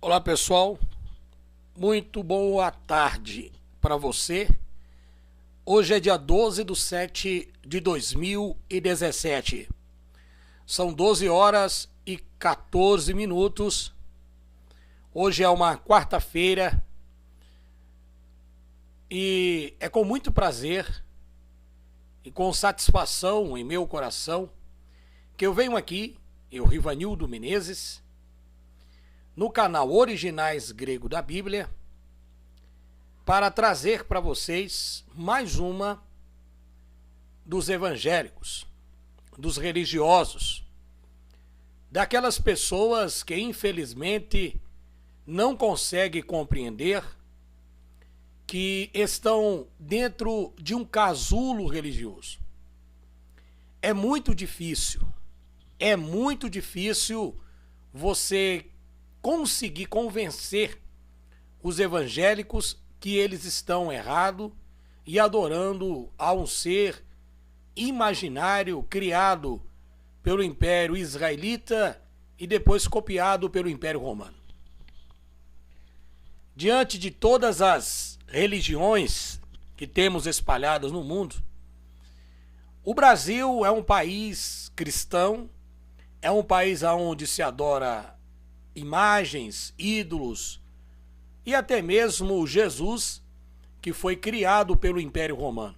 Olá pessoal, muito boa tarde para você. Hoje é dia 12/7/2017. São 12 horas e 14 minutos. Hoje é uma quarta-feira e é com muito prazer e com satisfação em meu coração que eu venho aqui, eu, Rivanildo Menezes, no canal Originais Grego da Bíblia, para trazer para vocês mais uma dos evangélicos, dos religiosos, daquelas pessoas que infelizmente não conseguem compreender que estão dentro de um casulo religioso. É muito difícil você conseguir convencer os evangélicos que eles estão errados e adorando a um ser imaginário criado pelo Império Israelita e depois copiado pelo Império Romano. Diante de todas as religiões que temos espalhadas no mundo, o Brasil é um país cristão, é um país onde se adora imagens, ídolos e até mesmo Jesus, que foi criado pelo Império Romano.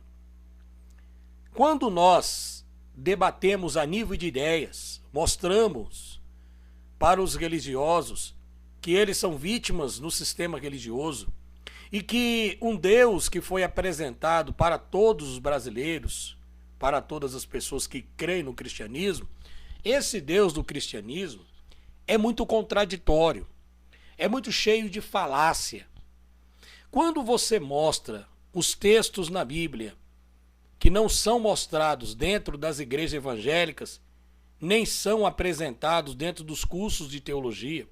Quando nós debatemos a nível de ideias, mostramos para os religiosos que eles são vítimas no sistema religioso e que um Deus que foi apresentado para todos os brasileiros, para todas as pessoas que creem no cristianismo, esse Deus do cristianismo é muito contraditório, é muito cheio de falácia. Quando você mostra os textos na Bíblia que não são mostrados dentro das igrejas evangélicas, nem são apresentados dentro dos cursos de teologia,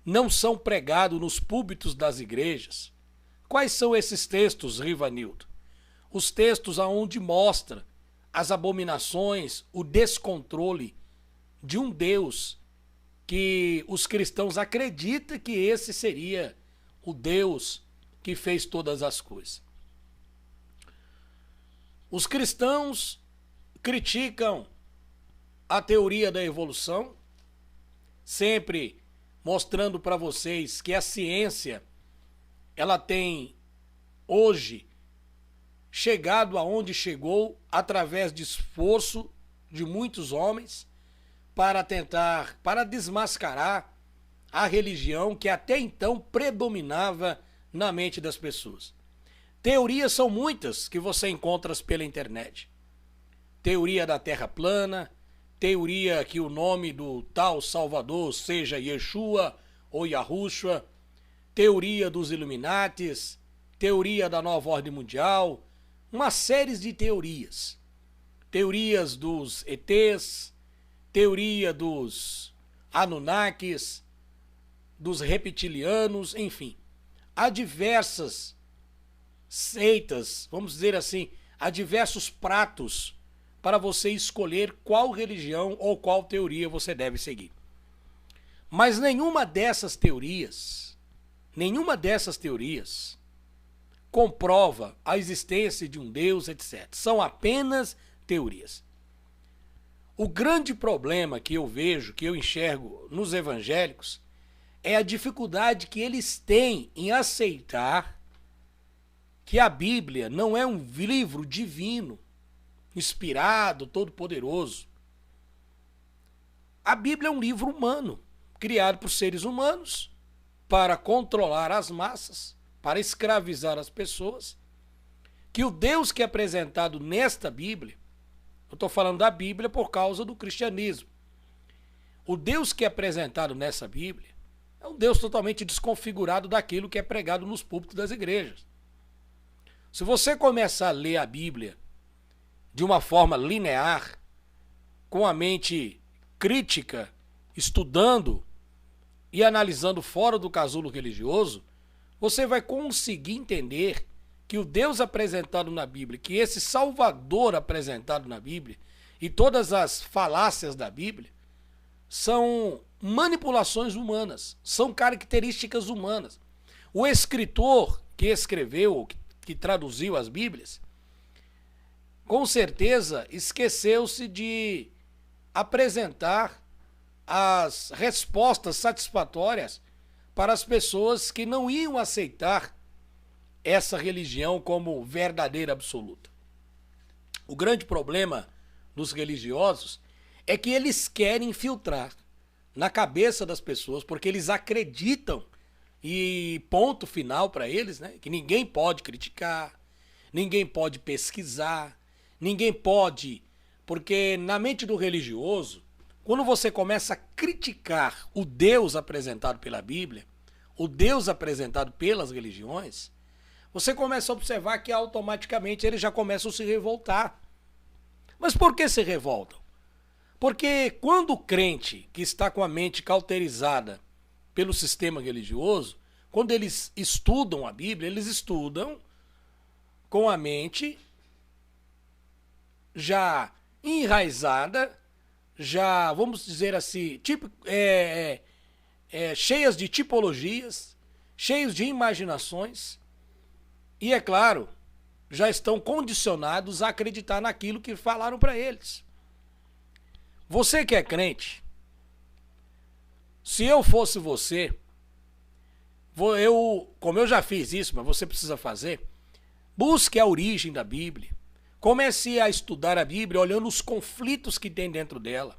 não são pregados nos púlpitos das igrejas, quais são esses textos, Rivanildo? Os textos aonde mostra as abominações, o descontrole de um Deus que os cristãos acreditam que esse seria o Deus que fez todas as coisas. Os cristãos criticam a teoria da evolução, sempre mostrando para vocês que a ciência ela tem hoje chegado aonde chegou através de esforço de muitos homens para desmascarar a religião que até então predominava na mente das pessoas. Teorias são muitas que você encontra pela internet. Teoria da Terra plana, teoria que o nome do tal Salvador seja Yeshua ou Yahushua, teoria dos Illuminatis, teoria da Nova Ordem Mundial, uma série de teorias. Teorias dos ETs, teoria dos Anunnakis, dos reptilianos, enfim. Há diversas seitas, vamos dizer assim, há diversos pratos para você escolher qual religião ou qual teoria você deve seguir. Mas nenhuma dessas teorias comprova a existência de um Deus, etc. São apenas teorias. O grande problema que eu vejo, que eu enxergo nos evangélicos, é a dificuldade que eles têm em aceitar que a Bíblia não é um livro divino, inspirado, todo-poderoso. A Bíblia é um livro humano, criado por seres humanos, para controlar as massas, para escravizar as pessoas, que o Deus que é apresentado nesta Bíblia, eu estou falando da Bíblia por causa do cristianismo. O Deus que é apresentado nessa Bíblia é um Deus totalmente desconfigurado daquilo que é pregado nos púlpitos das igrejas. Se você começar a ler a Bíblia de uma forma linear, com a mente crítica, estudando e analisando fora do casulo religioso, você vai conseguir entender que o Deus apresentado na Bíblia, que esse Salvador apresentado na Bíblia e todas as falácias da Bíblia são manipulações humanas, são características humanas. O escritor que escreveu, que traduziu as Bíblias, com certeza esqueceu-se de apresentar as respostas satisfatórias para as pessoas que não iam aceitar essa religião como verdadeira absoluta. O grande problema dos religiosos é que eles querem infiltrar na cabeça das pessoas, porque eles acreditam, e ponto final para eles, né, que ninguém pode criticar, ninguém pode pesquisar, ninguém pode, porque na mente do religioso, quando você começa a criticar o Deus apresentado pela Bíblia, o Deus apresentado pelas religiões, você começa a observar que automaticamente eles já começam a se revoltar. Mas por que se revoltam? Porque quando o crente que está com a mente cauterizada pelo sistema religioso, quando eles estudam a Bíblia, eles estudam com a mente já enraizada, já, vamos dizer assim, cheias de tipologias, cheios de imaginações, e é claro, já estão condicionados a acreditar naquilo que falaram para eles. Você que é crente, se eu fosse você, como eu já fiz isso, mas você precisa fazer, busque a origem da Bíblia. Comece a estudar a Bíblia olhando os conflitos que tem dentro dela.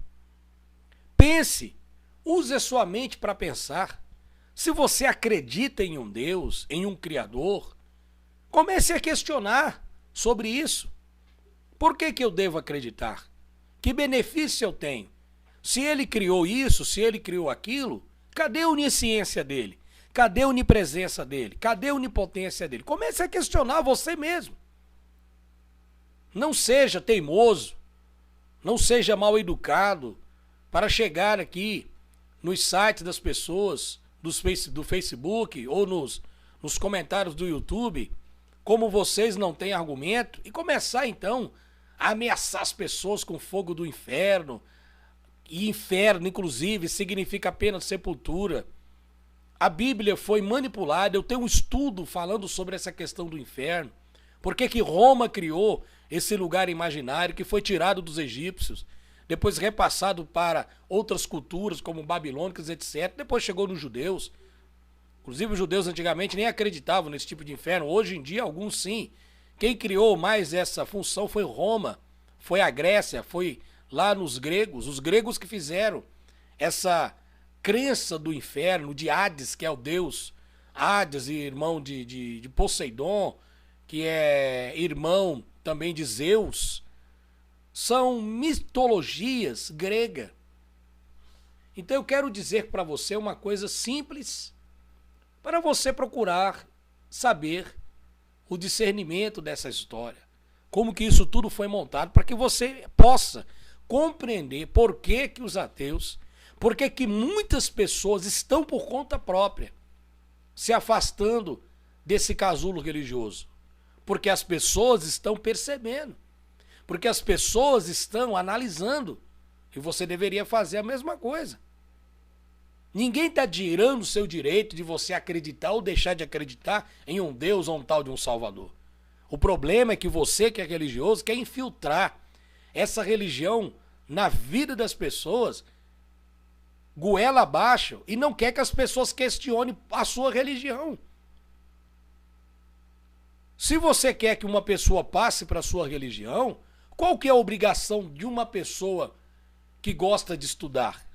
Pense, use a sua mente para pensar. Se você acredita em um Deus, em um Criador, comece a questionar sobre isso. Por que eu devo acreditar? Que benefício eu tenho? Se ele criou isso, se ele criou aquilo, cadê a onisciência dele? Cadê a onipresença dele? Cadê a onipotência dele? Comece a questionar você mesmo. Não seja teimoso, não seja mal educado para chegar aqui nos sites das pessoas, do Facebook ou nos comentários do YouTube, como vocês não têm argumento, e começar então a ameaçar as pessoas com fogo do inferno. E inferno, inclusive, significa apenas sepultura. A Bíblia foi manipulada, eu tenho um estudo falando sobre essa questão do inferno. Por que Roma criou esse lugar imaginário que foi tirado dos egípcios, depois repassado para outras culturas como babilônicas, etc. Depois chegou nos judeus. Inclusive os judeus antigamente nem acreditavam nesse tipo de inferno. Hoje em dia alguns sim. Quem criou mais essa função foi Roma, foi a Grécia, foi lá nos gregos. Os gregos que fizeram essa crença do inferno, de Hades, que é o deus Hades, e irmão de Poseidon, que é irmão também de Zeus, são mitologias gregas. Então eu quero dizer para você uma coisa simples, para você procurar saber o discernimento dessa história, como que isso tudo foi montado, para que você possa compreender por que os ateus, por que muitas pessoas estão por conta própria se afastando desse casulo religioso. Porque as pessoas estão percebendo, porque as pessoas estão analisando, e você deveria fazer a mesma coisa. Ninguém está tirando o seu direito de você acreditar ou deixar de acreditar em um Deus ou um tal de um Salvador. O problema é que você, que é religioso, quer infiltrar essa religião na vida das pessoas, goela abaixo, e não quer que as pessoas questionem a sua religião. Se você quer que uma pessoa passe para a sua religião, qual que é a obrigação de uma pessoa que gosta de estudar?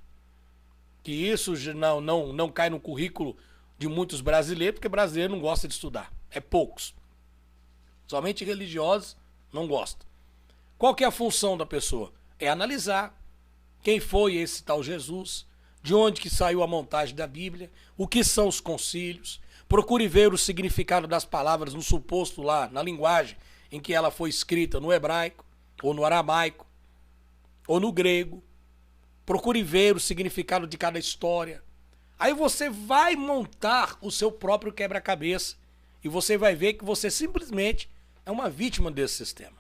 Que isso não cai no currículo de muitos brasileiros, porque brasileiro não gosta de estudar. É poucos. Somente religiosos não gostam. Qual que é a função da pessoa? É analisar quem foi esse tal Jesus, de onde que saiu a montagem da Bíblia, o que são os concílios. Procure ver o significado das palavras no suposto lá, na linguagem em que ela foi escrita, no hebraico, ou no aramaico, ou no grego. Procure ver o significado de cada história. Aí você vai montar o seu próprio quebra-cabeça e você vai ver que você simplesmente é uma vítima desse sistema.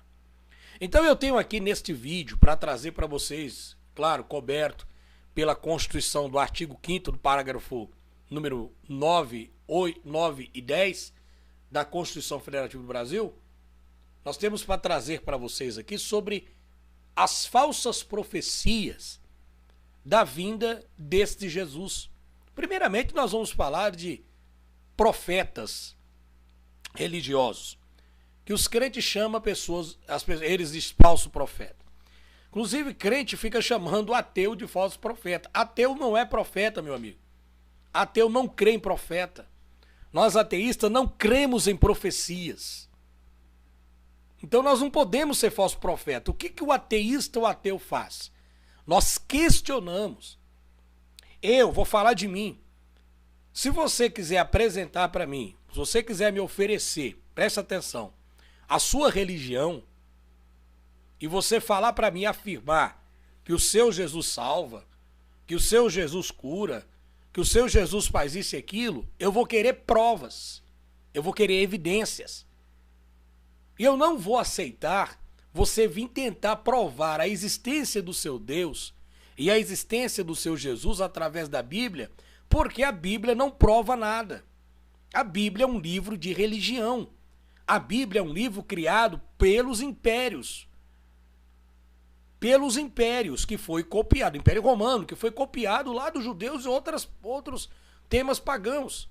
Então eu tenho aqui neste vídeo para trazer para vocês, claro, coberto pela Constituição do artigo 5º do parágrafo número 9 e 10 da Constituição Federativa do Brasil, nós temos para trazer para vocês aqui sobre as falsas profecias da vinda deste Jesus. Primeiramente, nós vamos falar de profetas religiosos, que os crentes chamam eles de falso profeta. Inclusive, crente fica chamando o ateu de falso profeta. Ateu não é profeta, meu amigo. Ateu não crê em profeta. Nós ateístas não cremos em profecias. Então nós não podemos ser falso profeta. O que o ateísta ou ateu faz? Nós questionamos. Eu vou falar de mim. Se você quiser apresentar para mim, se você quiser me oferecer, presta atenção, a sua religião, e você falar para mim, afirmar que o seu Jesus salva, que o seu Jesus cura, que o seu Jesus faz isso e aquilo, eu vou querer provas, eu vou querer evidências. E eu não vou aceitar você vir tentar provar a existência do seu Deus e a existência do seu Jesus através da Bíblia, porque a Bíblia não prova nada. A Bíblia é um livro de religião. A Bíblia é um livro criado pelos impérios. Pelos impérios, que foi copiado, Império Romano, que foi copiado lá dos judeus e outros temas pagãos.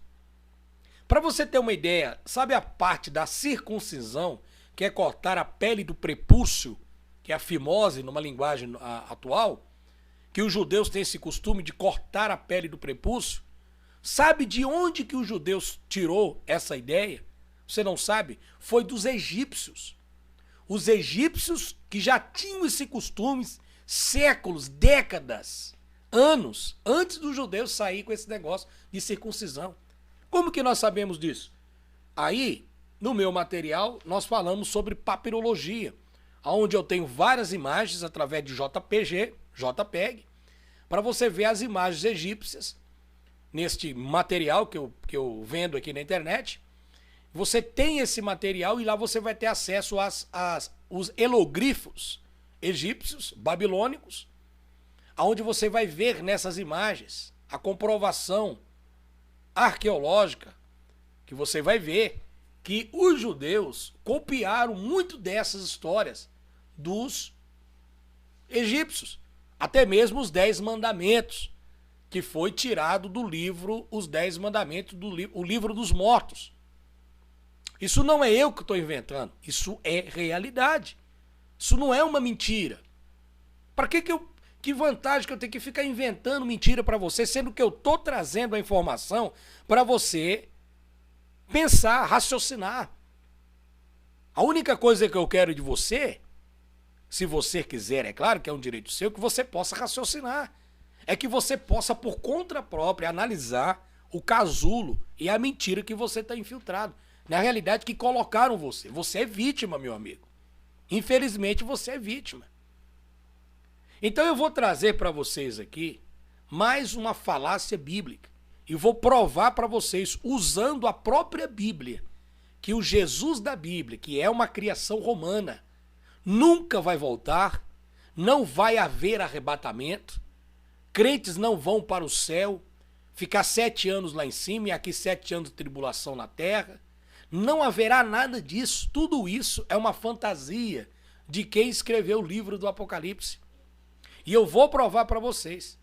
Para você ter uma ideia, sabe a parte da circuncisão, que é cortar a pele do prepúcio, que é a fimose numa linguagem atual, que os judeus têm esse costume de cortar a pele do prepúcio? Sabe de onde que os judeus tirou essa ideia? Você não sabe? Foi dos egípcios. Os egípcios que já tinham esse costume séculos, décadas, anos, antes dos judeus sair com esse negócio de circuncisão. Como que nós sabemos disso? Aí, no meu material, nós falamos sobre papirologia, onde eu tenho várias imagens através de JPEG, para você ver as imagens egípcias neste material que eu vendo aqui na internet. Você tem esse material e lá você vai ter acesso os eloglifos egípcios, babilônicos, onde você vai ver nessas imagens a comprovação arqueológica, que você vai ver que os judeus copiaram muito dessas histórias dos egípcios, até mesmo os 10 mandamentos, que foi tirado do livro, os 10 mandamentos, o livro dos mortos. Isso não é eu que estou inventando, isso é realidade. Isso não é uma mentira. Para que vantagem que eu tenho que ficar inventando mentira para você, sendo que eu estou trazendo a informação para você pensar, raciocinar. A única coisa que eu quero de você, se você quiser, é claro que é um direito seu, que você possa raciocinar. É que você possa, por conta própria, analisar o casulo e a mentira que você está infiltrado. Na realidade, que colocaram você. Você é vítima, meu amigo. Infelizmente, você é vítima. Então eu vou trazer para vocês aqui mais uma falácia bíblica. E vou provar para vocês, usando a própria Bíblia, que o Jesus da Bíblia, que é uma criação romana, nunca vai voltar, não vai haver arrebatamento, crentes não vão para o céu, ficar 7 anos lá em cima e aqui 7 anos de tribulação na terra. Não haverá nada disso. Tudo isso é uma fantasia de quem escreveu o livro do Apocalipse. E eu vou provar para vocês.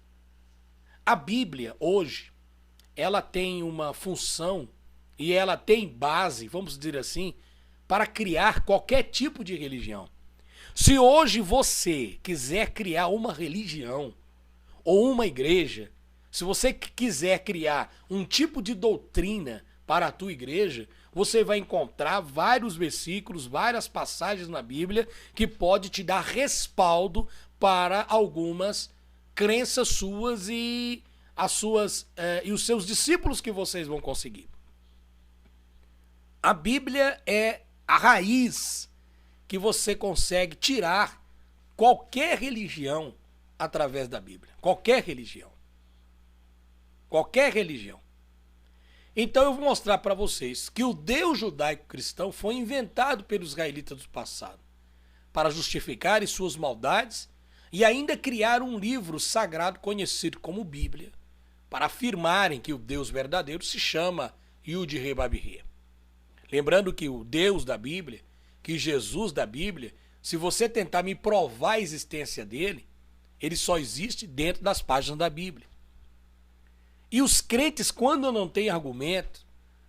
A Bíblia, hoje, ela tem uma função e ela tem base, vamos dizer assim, para criar qualquer tipo de religião. Se hoje você quiser criar uma religião ou uma igreja, se você quiser criar um tipo de doutrina para a tua igreja, você vai encontrar vários versículos, várias passagens na Bíblia que pode te dar respaldo para algumas crenças suas e os seus discípulos que vocês vão conseguir. A Bíblia é a raiz que você consegue tirar qualquer religião através da Bíblia. Qualquer religião. Qualquer religião. Então eu vou mostrar para vocês que o Deus judaico-cristão foi inventado pelos israelitas do passado para justificarem suas maldades e ainda criaram um livro sagrado conhecido como Bíblia, para afirmarem que o Deus verdadeiro se chama Yud-Re-Bab-Re. Lembrando que o Deus da Bíblia, que Jesus da Bíblia, se você tentar me provar a existência dele, ele só existe dentro das páginas da Bíblia. E os crentes, quando não têm argumento,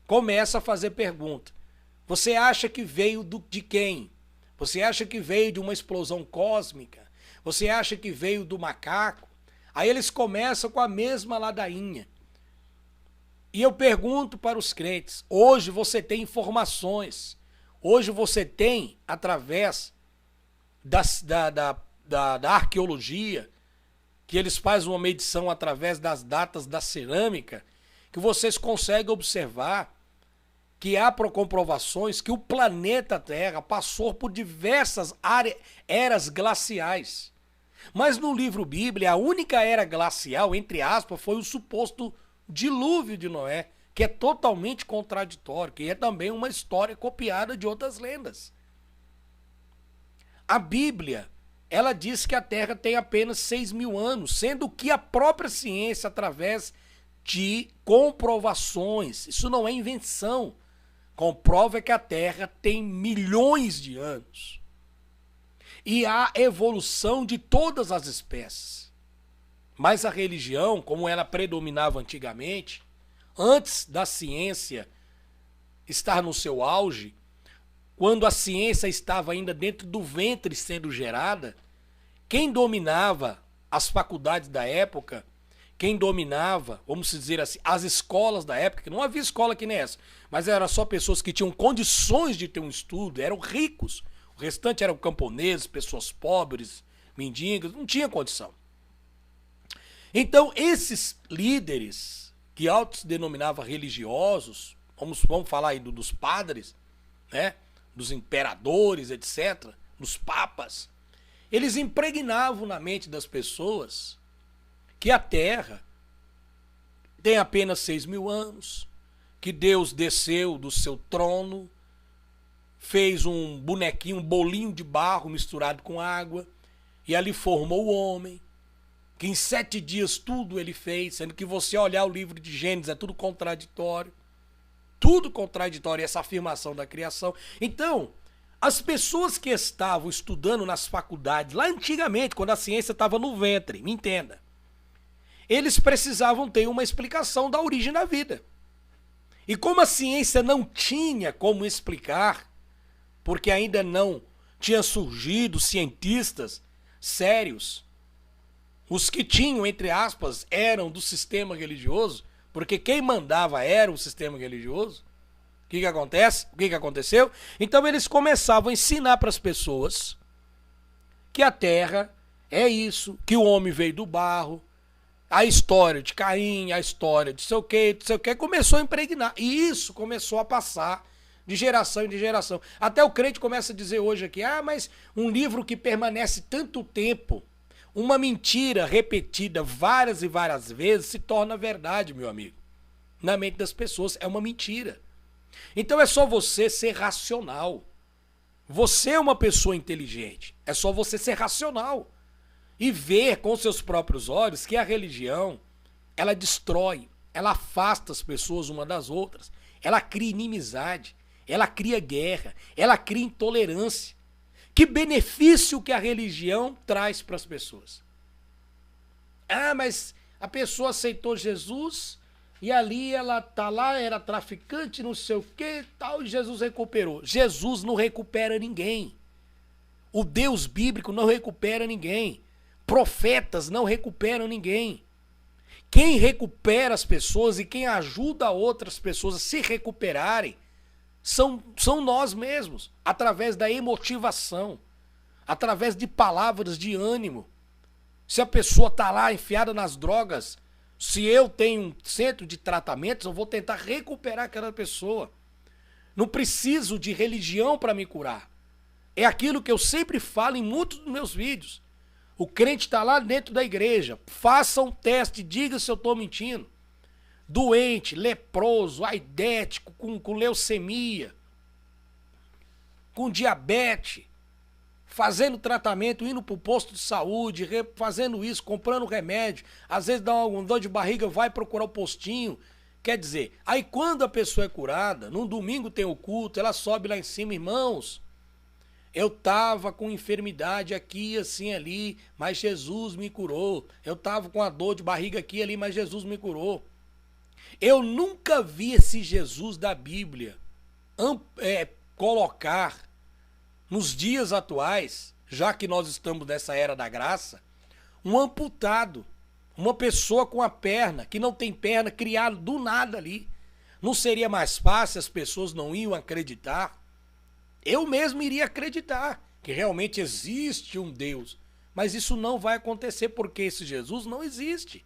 começam a fazer pergunta. Você acha que veio de quem? Você acha que veio de uma explosão cósmica? Você acha que veio do macaco? Aí eles começam com a mesma ladainha. E eu pergunto para os crentes, hoje você tem informações, hoje você tem, através da arqueologia, que eles fazem uma medição através das datas da cerâmica, que vocês conseguem observar que há comprovações que o planeta Terra passou por diversas eras glaciais. Mas no livro Bíblia, a única era glacial, entre aspas, foi o suposto dilúvio de Noé, que é totalmente contraditório, que é também uma história copiada de outras lendas. A Bíblia, ela diz que a Terra tem apenas 6.000 anos, sendo que a própria ciência, através de comprovações, isso não é invenção, comprova que a Terra tem milhões de anos. E há evolução de todas as espécies. Mas a religião, como ela predominava antigamente, antes da ciência estar no seu auge, quando a ciência estava ainda dentro do ventre sendo gerada, quem dominava as faculdades da época, quem dominava, vamos dizer assim, as escolas da época, que não havia escola que nem essa, mas eram só pessoas que tinham condições de ter um estudo, eram ricos. O restante eram camponeses, pessoas pobres, mendigos, não tinha condição. Então, esses líderes, que autodenominavam religiosos, vamos falar aí dos padres, né, dos imperadores, etc., dos papas, eles impregnavam na mente das pessoas que a Terra tem apenas 6.000 anos, que Deus desceu do seu trono, fez um bonequinho, um bolinho de barro misturado com água, e ali formou o homem, que em 7 dias tudo ele fez, sendo que você olhar o livro de Gênesis é tudo contraditório, essa afirmação da criação. Então, as pessoas que estavam estudando nas faculdades, lá antigamente, quando a ciência estava no ventre, me entenda, eles precisavam ter uma explicação da origem da vida. E como a ciência não tinha como explicar, porque ainda não tinha surgido cientistas sérios, os que tinham, entre aspas, eram do sistema religioso, porque quem mandava era o sistema religioso. O que acontece? O que aconteceu? Então eles começavam a ensinar para as pessoas que a Terra é isso, que o homem veio do barro, a história de Caim, a história de sei o que, começou a impregnar. E isso começou a passar de geração em geração. Até o crente começa a dizer hoje aqui, mas um livro que permanece tanto tempo, uma mentira repetida várias e várias vezes se torna verdade, meu amigo. Na mente das pessoas é uma mentira. Então é só você ser racional. Você é uma pessoa inteligente. É só você ser racional. E ver com seus próprios olhos que a religião, ela destrói, ela afasta as pessoas uma das outras. Ela cria inimizade, ela cria guerra, ela cria intolerância. Que benefício que a religião traz para as pessoas? Mas a pessoa aceitou Jesus e ali ela tá lá, era traficante, não sei o que, tal, e Jesus recuperou. Jesus não recupera ninguém. O Deus bíblico não recupera ninguém. Profetas não recuperam ninguém. Quem recupera as pessoas e quem ajuda outras pessoas a se recuperarem são nós mesmos, através da emotivação, através de palavras de ânimo. Se a pessoa está lá enfiada nas drogas, se eu tenho um centro de tratamentos, eu vou tentar recuperar aquela pessoa. Não preciso de religião para me curar. É aquilo que eu sempre falo em muitos dos meus vídeos. O crente está lá dentro da igreja, faça um teste, diga se eu estou mentindo. Doente, leproso, aidético, com leucemia, com diabetes, fazendo tratamento, indo pro posto de saúde, fazendo isso, comprando remédio, às vezes dá uma dor de barriga, vai procurar o postinho. Quer dizer, aí quando a pessoa é curada, num domingo tem o culto, ela sobe lá em cima, irmãos, eu tava com enfermidade aqui, assim, ali, mas Jesus me curou. Eu tava com a dor de barriga aqui, ali, mas Jesus me curou. Eu nunca vi esse Jesus da Bíblia colocar nos dias atuais, já que nós estamos nessa era da graça, um amputado, uma pessoa com a perna, que não tem perna, criado do nada ali. Não seria mais fácil, as pessoas não iam acreditar? Eu mesmo iria acreditar que realmente existe um Deus, mas isso não vai acontecer porque esse Jesus não existe.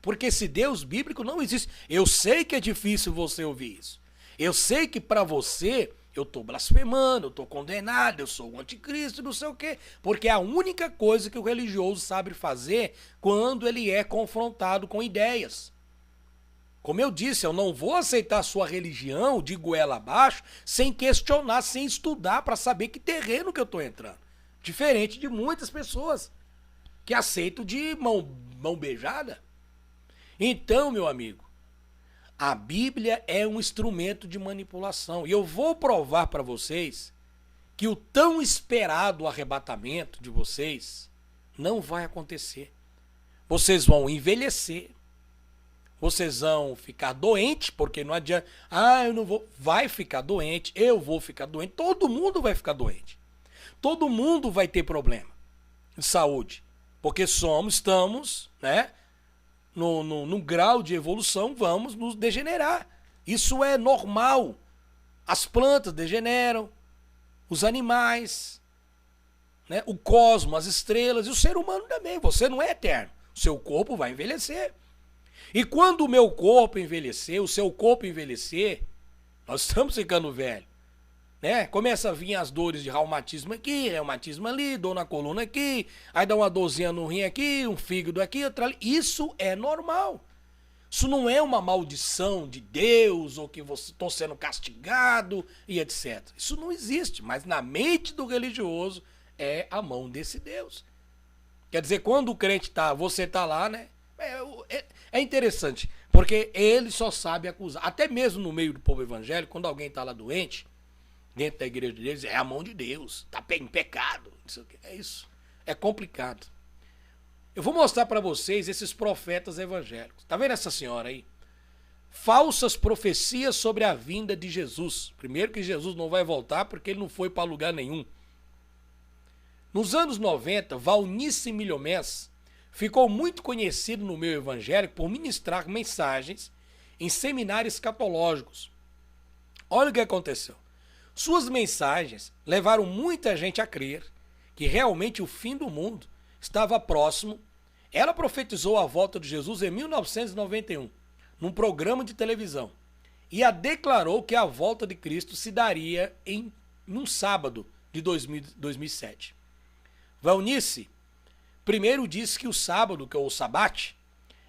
Porque esse Deus bíblico não existe. Eu sei que é difícil você ouvir isso. Eu sei que para você eu estou blasfemando, eu estou condenado, eu sou o anticristo, não sei o quê. Porque é a única coisa que o religioso sabe fazer quando ele é confrontado com ideias. Como eu disse, eu não vou aceitar a sua religião de goela abaixo sem questionar, sem estudar para saber que terreno que eu estou entrando. Diferente de muitas pessoas que aceitam de mão beijada. Então, meu amigo, a Bíblia é um instrumento de manipulação. E eu vou provar para vocês que o tão esperado arrebatamento de vocês não vai acontecer. Vocês vão envelhecer. Vocês vão ficar doentes, porque não adianta. Ah, eu não vou. Vai ficar doente, eu vou ficar doente. Todo mundo vai ficar doente. Todo mundo vai ter problema de saúde. Porque estamos, né? No grau de evolução, vamos nos degenerar. Isso é normal. As plantas degeneram, os animais, né? O cosmos, as estrelas e o ser humano também. Você não é eterno. O seu corpo vai envelhecer. E quando o meu corpo envelhecer, o seu corpo envelhecer, nós estamos ficando velho, né? Começa a vir as dores de reumatismo aqui, reumatismo ali, dor na coluna aqui, aí dá uma dorzinha no rim aqui, um fígado aqui, outra ali. Isso é normal. Isso não é uma maldição de Deus ou que você estou sendo castigado e etc. Isso não existe, mas na mente do religioso é a mão desse Deus. Quer dizer, quando o crente você tá lá, né? É interessante, porque ele só sabe acusar. Até mesmo no meio do povo evangélico, quando alguém está lá doente, dentro da igreja deles, é a mão de Deus, está em pecado. É isso. É complicado. Eu vou mostrar para vocês esses profetas evangélicos. Tá vendo essa senhora aí? Falsas profecias sobre a vinda de Jesus. Primeiro que Jesus não vai voltar porque ele não foi para lugar nenhum. Nos anos 90, Valnice Milhomés ficou muito conhecido no meio evangélico por ministrar mensagens em seminários escatológicos. Olha o que aconteceu. Suas mensagens levaram muita gente a crer que realmente o fim do mundo estava próximo. Ela profetizou a volta de Jesus em 1991, num programa de televisão, e a declarou que a volta de Cristo se daria em um sábado de 2007. Valnice primeiro disse que o sábado, que é o sabate,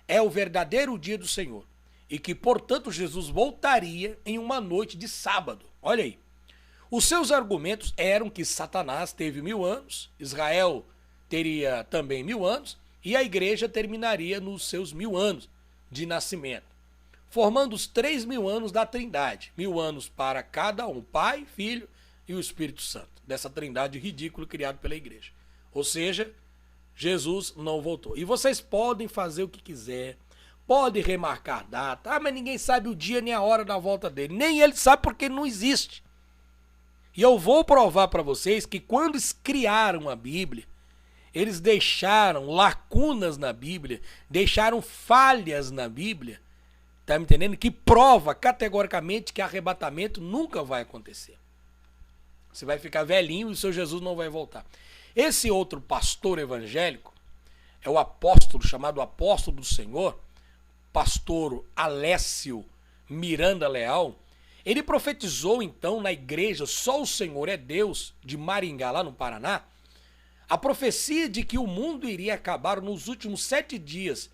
é o verdadeiro dia do Senhor e que, portanto, Jesus voltaria em uma noite de sábado. Olha aí. Os seus argumentos eram que Satanás teve 1000 anos, Israel teria também 1000 anos e a igreja terminaria nos seus 1000 anos de nascimento, formando os 3000 anos da Trindade. 1000 anos para cada um, Pai, Filho e o Espírito Santo, dessa trindade ridícula criada pela igreja. Ou seja, Jesus não voltou. E vocês podem fazer o que quiser, podem remarcar data, mas ninguém sabe o dia nem a hora da volta dele. Nem ele sabe porque não existe. E eu vou provar para vocês que quando eles criaram a Bíblia, eles deixaram lacunas na Bíblia, deixaram falhas na Bíblia, tá me entendendo? Que prova categoricamente que arrebatamento nunca vai acontecer. Você vai ficar velhinho e o seu Jesus não vai voltar. Esse outro pastor evangélico é o apóstolo, chamado apóstolo do Senhor, pastor Alessio Miranda Leal. Ele profetizou então na igreja Só o Senhor é Deus, de Maringá, lá no Paraná, a profecia de que o mundo iria acabar nos últimos 7 dias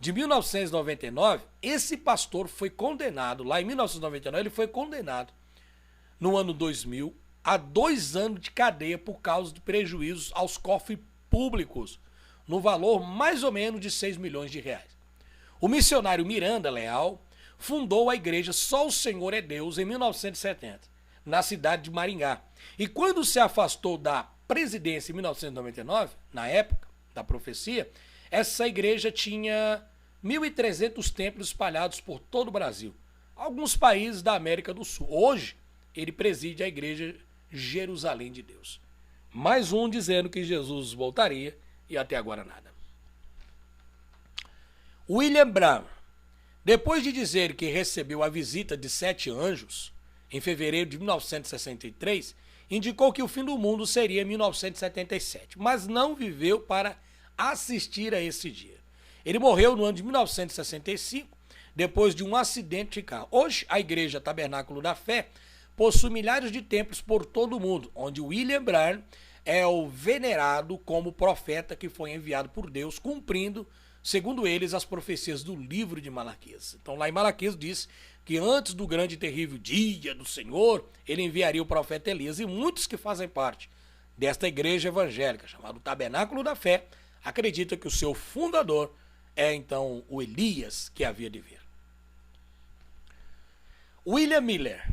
de 1999. Esse pastor foi condenado, lá em 1999 ele foi condenado no ano 2000 a 2 anos de cadeia por causa de prejuízos aos cofres públicos, no valor mais ou menos de 6 milhões de reais. O missionário Miranda Leal fundou a igreja Só o Senhor é Deus em 1970, na cidade de Maringá. E quando se afastou da presidência em 1999, na época da profecia, essa igreja tinha 1.300 templos espalhados por todo o Brasil, alguns países da América do Sul. Hoje, ele preside a igreja Jerusalém de Deus. Mais um dizendo que Jesus voltaria e até agora nada. William Branham, depois de dizer que recebeu a visita de 7 anjos em fevereiro de 1963, indicou que o fim do mundo seria em 1977, mas não viveu para assistir a esse dia. Ele morreu no ano de 1965, depois de um acidente de carro. Hoje, a Igreja Tabernáculo da Fé possui milhares de templos por todo o mundo, onde William Branham é o venerado como profeta que foi enviado por Deus, cumprindo, segundo eles, as profecias do livro de Malaquias. Então, lá em Malaquias diz que antes do grande e terrível dia do Senhor, ele enviaria o profeta Elias. E muitos que fazem parte desta igreja evangélica, chamada Tabernáculo da Fé, acreditam que o seu fundador é, então, o Elias que havia de vir. William Miller,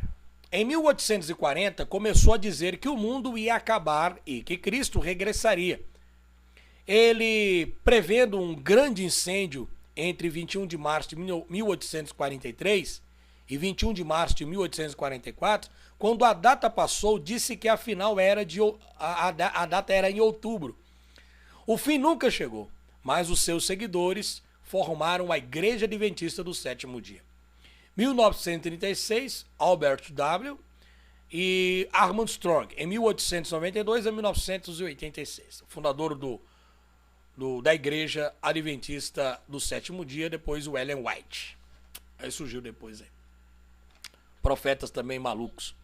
em 1840, começou a dizer que o mundo ia acabar e que Cristo regressaria. Ele, prevendo um grande incêndio entre 21 de março de 1843 e 21 de março de 1844, quando a data passou, disse que afinal a data era em outubro. O fim nunca chegou, mas os seus seguidores formaram a Igreja Adventista do Sétimo Dia. 1936, Albert W. e Armstrong Strong, em 1892 a 1986, fundador da Igreja Adventista do Sétimo Dia, depois o Ellen White. Aí surgiu depois aí. Profetas também malucos.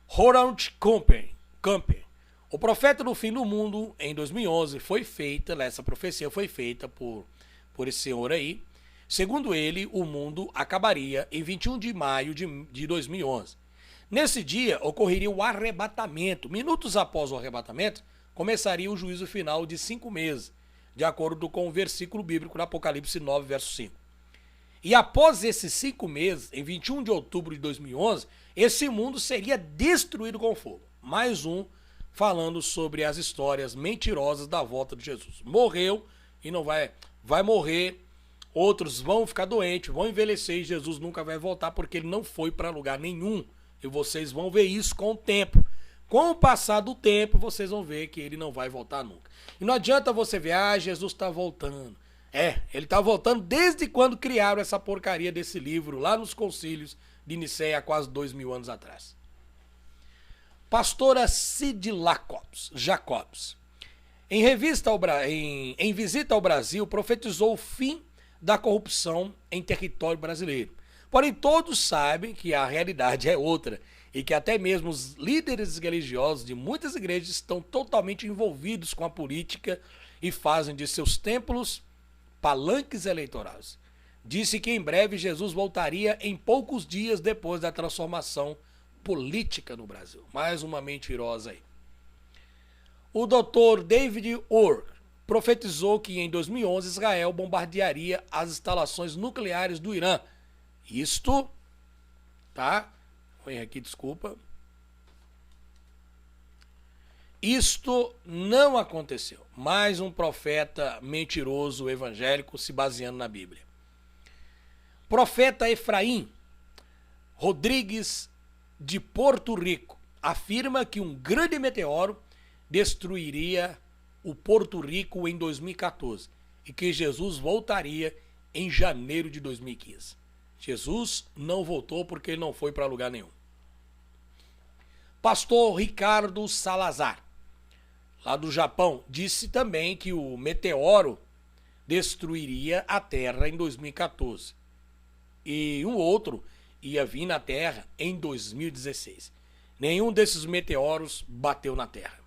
Ronald Camper. O profeta do fim do mundo, em 2011, essa profecia foi feita por esse senhor aí. Segundo ele, o mundo acabaria em 21 de maio de 2011. Nesse dia, ocorreria o arrebatamento. Minutos após o arrebatamento, começaria o juízo final de 5 meses, de acordo com o versículo bíblico do Apocalipse 9, verso 5. E após esses 5 meses, em 21 de outubro de 2011, esse mundo seria destruído com fogo. Mais um falando sobre as histórias mentirosas da volta de Jesus. Morreu e não vai morrer, outros vão ficar doentes, vão envelhecer e Jesus nunca vai voltar porque ele não foi para lugar nenhum. E vocês vão ver isso com o tempo. Com o passar do tempo, vocês vão ver que ele não vai voltar nunca. E não adianta você ver, Jesus está voltando. Ele está voltando desde quando criaram essa porcaria desse livro, lá nos concílios de Nicéia, há quase 2000 anos atrás. Pastora Cid Jacobs, em visita ao Brasil, profetizou o fim da corrupção em território brasileiro. Porém, todos sabem que a realidade é outra e que até mesmo os líderes religiosos de muitas igrejas estão totalmente envolvidos com a política e fazem de seus templos palanques eleitorais. Disse que em breve Jesus voltaria em poucos dias depois da transformação política no Brasil. Mais uma mentirosa aí. O Dr. David Orr profetizou que em 2011 Israel bombardearia as instalações nucleares do Irã. Isto, tá? Vou aqui, desculpa. Isto não aconteceu. Mais um profeta mentiroso evangélico se baseando na Bíblia. Profeta Efraim Rodrigues de Porto Rico afirma que um grande meteoro destruiria o Porto Rico em 2014 e que Jesus voltaria em janeiro de 2015. Jesus não voltou porque ele não foi para lugar nenhum. Pastor Ricardo Salazar, lá do Japão, disse também que o meteoro destruiria a Terra em 2014 e um outro ia vir na Terra em 2016. Nenhum desses meteoros bateu na Terra.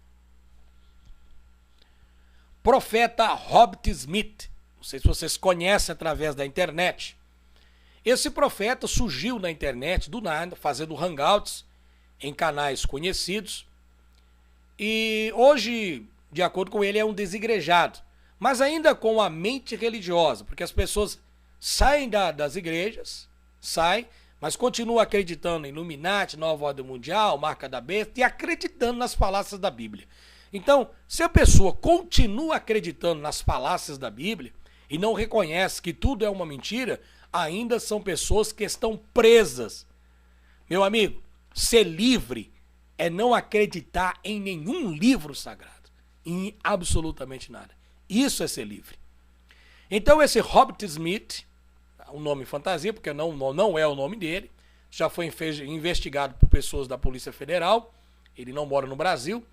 Profeta Robert Smith, não sei se vocês conhecem através da internet. Esse profeta surgiu na internet do nada, fazendo hangouts, em canais conhecidos. E hoje, de acordo com ele, é um desigrejado, mas ainda com a mente religiosa, porque as pessoas saem das igrejas, saem, mas continuam acreditando em Illuminati, Nova Ordem Mundial, Marca da Besta e acreditando nas falácias da Bíblia. Então, se a pessoa continua acreditando nas falácias da Bíblia e não reconhece que tudo é uma mentira, ainda são pessoas que estão presas. Meu amigo, ser livre é não acreditar em nenhum livro sagrado, em absolutamente nada. Isso é ser livre. Então esse Robert Smith, um nome fantasia, porque não é o nome dele, já foi investigado por pessoas da Polícia Federal, ele não mora no Brasil,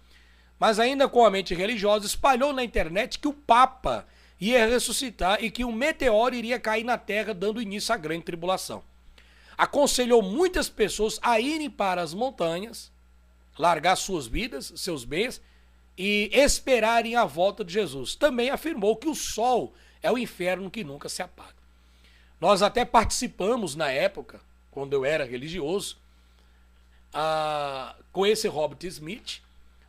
mas ainda com a mente religiosa, espalhou na internet que o Papa ia ressuscitar e que um meteoro iria cair na Terra, dando início à grande tribulação. Aconselhou muitas pessoas a irem para as montanhas, largar suas vidas, seus bens e esperarem a volta de Jesus. Também afirmou que o sol é o inferno que nunca se apaga. Nós até participamos na época, quando eu era religioso, com esse Robert Smith,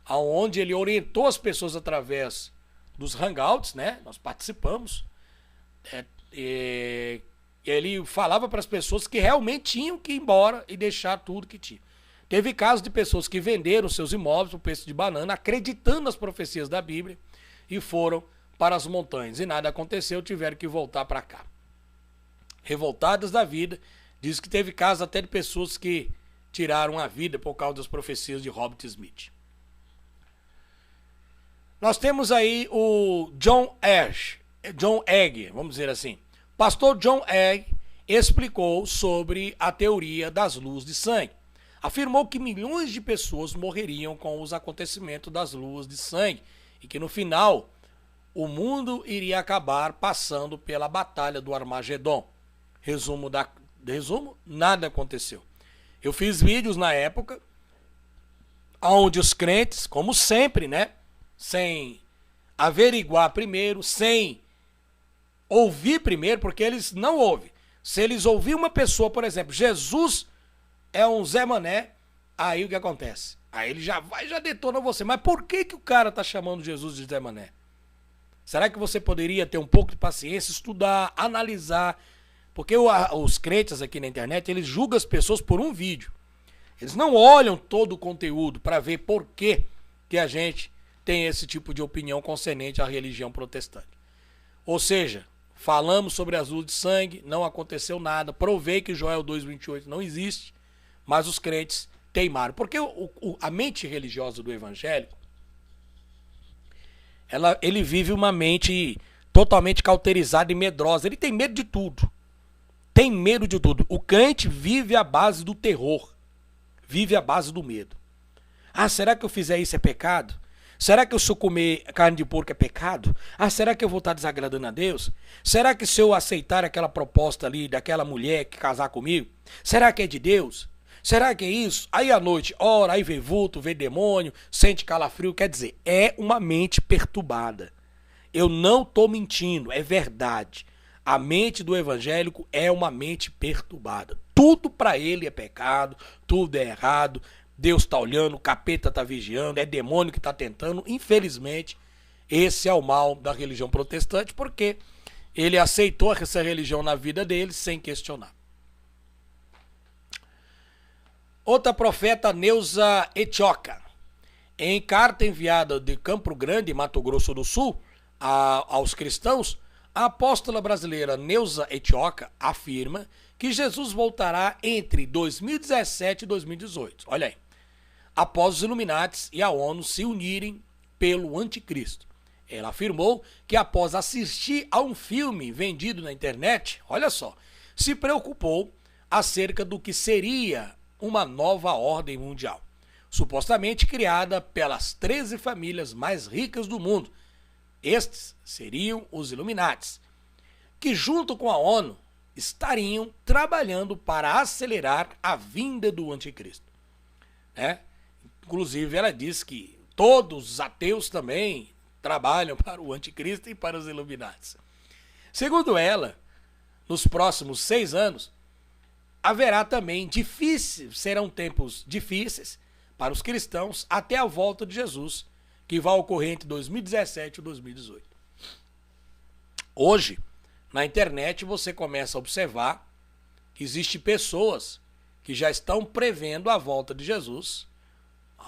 onde ele orientou as pessoas através dos hangouts, né? Nós participamos. Ele falava para as pessoas que realmente tinham que ir embora e deixar tudo que tinha. Teve casos de pessoas que venderam seus imóveis por preço de banana, acreditando nas profecias da Bíblia, e foram para as montanhas. E nada aconteceu, tiveram que voltar para cá. Revoltadas da vida, diz que teve casos até de pessoas que tiraram a vida por causa das profecias de Robert Smith. Nós temos aí o John Egg, vamos dizer assim. Pastor John Egg explicou sobre a teoria das luas de sangue. Afirmou que milhões de pessoas morreriam com os acontecimentos das luas de sangue e que no final o mundo iria acabar passando pela batalha do Armagedon. Resumo, nada aconteceu. Eu fiz vídeos na época onde os crentes, como sempre, né, sem averiguar primeiro, sem ouvir primeiro, porque eles não ouvem. Se eles ouvirem uma pessoa, por exemplo, Jesus é um Zé Mané, aí o que acontece? Aí ele já detona você. Mas por que o cara tá chamando Jesus de Zé Mané? Será que você poderia ter um pouco de paciência, estudar, analisar? Porque os crentes aqui na internet, eles julgam as pessoas por um vídeo. Eles não olham todo o conteúdo para ver por que a gente tem esse tipo de opinião concernente à religião protestante. Ou seja, falamos sobre as luas de sangue, não aconteceu nada, provei que Joel 2,28 não existe, mas os crentes teimaram. Porque a mente religiosa do evangélico, ele vive uma mente totalmente cauterizada e medrosa. Ele tem medo de tudo. Tem medo de tudo. O crente vive à base do terror. Vive à base do medo. Ah, será que eu fizer isso é pecado? Será que se eu comer carne de porco é pecado? Ah, será que eu vou estar desagradando a Deus? Será que se eu aceitar aquela proposta ali daquela mulher que casar comigo, será que é de Deus? Será que é isso? Aí à noite, ora, aí vê vulto, vê demônio, sente calafrio. Quer dizer, é uma mente perturbada. Eu não estou mentindo, é verdade. A mente do evangélico é uma mente perturbada. Tudo para ele é pecado, tudo é errado. Deus está olhando, o capeta está vigiando, é demônio que está tentando. Infelizmente, esse é o mal da religião protestante, porque ele aceitou essa religião na vida dele sem questionar. Outra profeta, Neuza Etioca. Em carta enviada de Campo Grande, Mato Grosso do Sul, aos cristãos, a apóstola brasileira Neuza Etioca afirma que Jesus voltará entre 2017 e 2018. Olha aí. Após os Illuminates e a ONU se unirem pelo anticristo. Ela afirmou que após assistir a um filme vendido na internet, olha só, se preocupou acerca do que seria uma nova ordem mundial, supostamente criada pelas 13 famílias mais ricas do mundo. Estes seriam os Illuminates, que junto com a ONU estariam trabalhando para acelerar a vinda do anticristo. Inclusive, ela diz que todos os ateus também trabalham para o anticristo e para os Illuminates. Segundo ela, nos próximos 6 anos, haverá também serão tempos difíceis para os cristãos até a volta de Jesus, que vai ocorrer entre 2017 e 2018. Hoje, na internet, você começa a observar que existem pessoas que já estão prevendo a volta de Jesus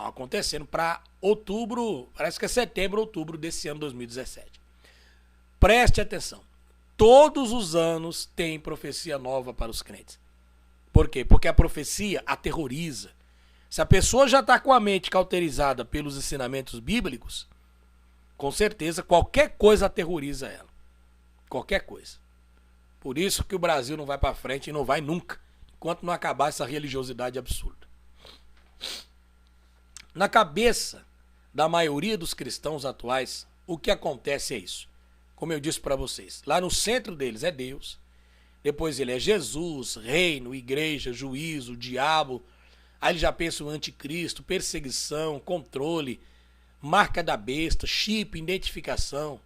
acontecendo para outubro, parece que é setembro, outubro desse ano 2017. Preste atenção. Todos os anos tem profecia nova para os crentes. Por quê? Porque a profecia aterroriza. Se a pessoa já está com a mente cauterizada pelos ensinamentos bíblicos, com certeza qualquer coisa aterroriza ela. Qualquer coisa. Por isso que o Brasil não vai para frente e não vai nunca, enquanto não acabar essa religiosidade absurda. Na cabeça da maioria dos cristãos atuais, o que acontece é isso. Como eu disse para vocês, lá no centro deles é Deus, depois ele é Jesus, reino, igreja, juízo, diabo, aí eles já pensam em anticristo, perseguição, controle, marca da besta, chip, identificação.